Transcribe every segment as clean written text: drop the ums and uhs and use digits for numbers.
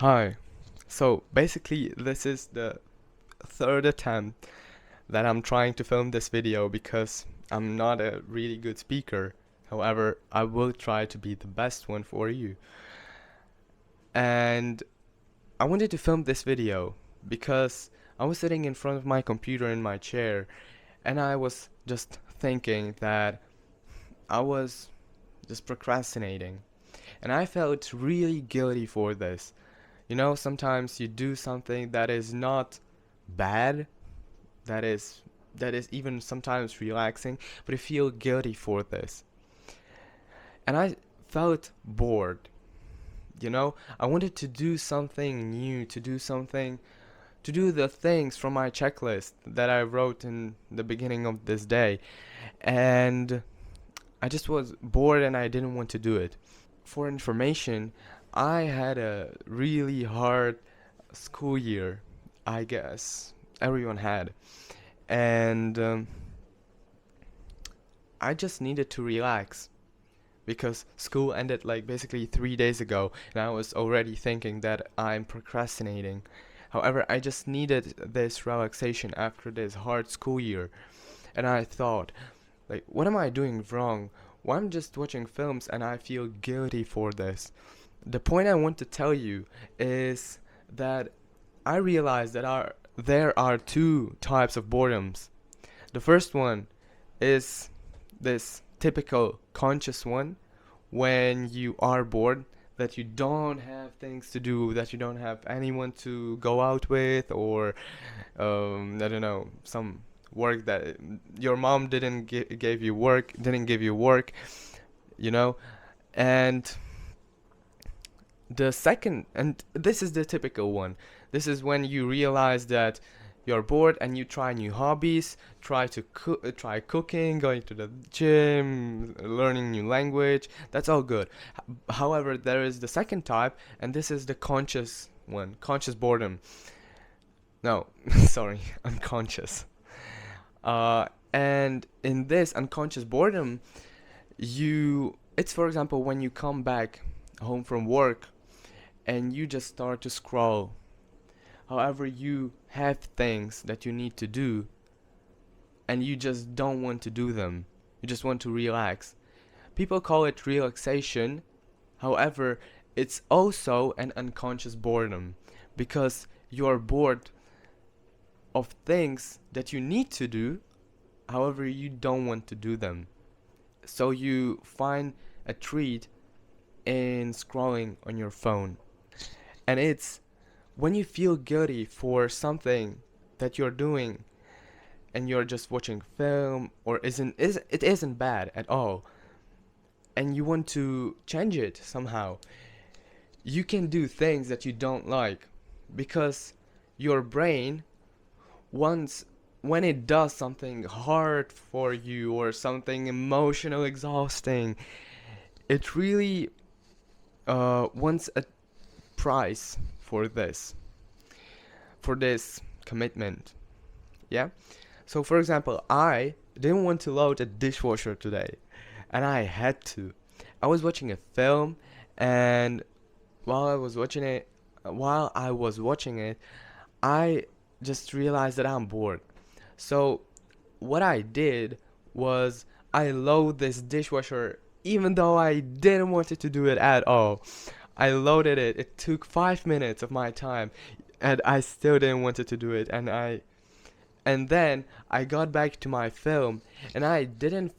Hi. So basically, this is the third attempt that I'm trying to film this video because I'm not a really good speaker. However, I will try to be the best one for you. And I wanted to film this video because I was sitting in front of my computer in my chair and I was just thinking that I was just procrastinating. And I felt really guilty for this. You know, sometimes you do something that is not bad, that is even sometimes relaxing, but you feel guilty for this. And I felt bored. You know, I wanted to do something new, to do the things from my checklist that I wrote in the beginning of this day. And I just was bored and I didn't want to do it. For information, I had a really hard school year, I guess everyone had, and I just needed to relax because school ended like basically 3 days ago, and I was already thinking that I'm procrastinating. However, I just needed this relaxation after this hard school year, and I thought, like, what am I doing wrong? Why I'm just watching films and I feel guilty for this? The point I want to tell you is that I realized that there are two types of boredoms. The first one is this typical conscious one when you are bored, that you don't have things to do, that you don't have anyone to go out with, or I don't know, some work that your mom didn't give you work, you know. And the second, and this is the typical one. This is when you realize that you're bored and you try new hobbies, try cooking, going to the gym, learning new language. That's all good. However, there is the second type, and this is the conscious one, conscious boredom. No, sorry, unconscious. And in this unconscious boredom, it's for example when you come back home from work and you just start to scroll. However, you have things that you need to do and you just don't want to do them. You just want to relax. People call it relaxation. However, it's also an unconscious boredom because you're bored of things that you need to do. However, you don't want to do them. So you find a treat in scrolling on your phone. And it's when you feel guilty for something that you're doing and you're just watching film, or it isn't bad at all, and you want to change it somehow, you can do things that you don't like because your brain wants, when it does something hard for you or something emotional exhausting, it really wants a price for this commitment. Yeah. So for example, I didn't want to load a dishwasher today, and I had to. I was watching a film, and while I was watching it, while I was watching it, I just realized that I'm bored. So what I did was I load this dishwasher even though I didn't want it to do it at all. I loaded it. It took 5 minutes of my time, and I still didn't want it to do it. And then I got back to my film, and I didn't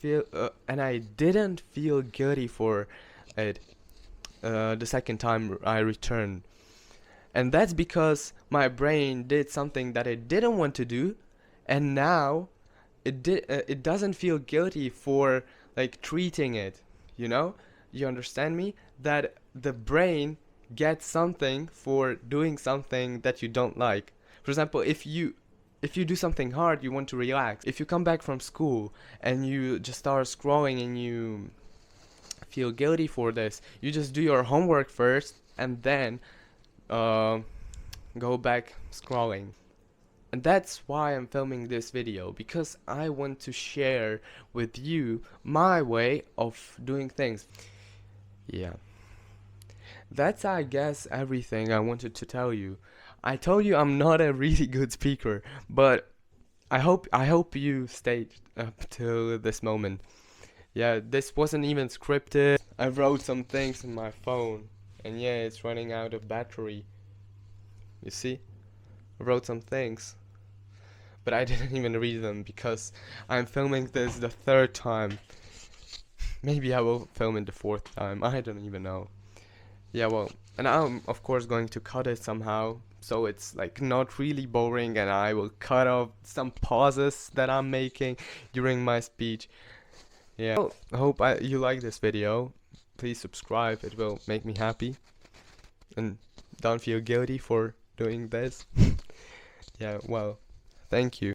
feel guilty for it. The second time I returned, and that's because my brain did something that it didn't want to do, and now it doesn't feel guilty for like treating it. You know, you understand me? That the brain gets something for doing something that you don't like. For example, if you do something hard, you want to relax. If you come back from school and you just start scrolling and you feel guilty for this, you just do your homework first and then uh, go back scrolling. And that's why I'm filming this video, because I want to share with you my way of doing things. Yeah. that's, I guess, everything I wanted to tell you. I told you I'm not a really good speaker, but I hope you stayed up till this moment. Yeah, this wasn't even scripted. I wrote some things in my phone, and yeah, it's running out of battery. You see? I wrote some things, but I didn't even read them because I'm filming this the third time. Maybe I will film it the fourth time. I don't even know. Yeah, well, and I'm of course going to cut it somehow, so it's like not really boring, and I will cut off some pauses that I'm making during my speech. Yeah. Well, I hope you like this video. Please subscribe, it will make me happy. And don't feel guilty for doing this. Yeah, well, thank you.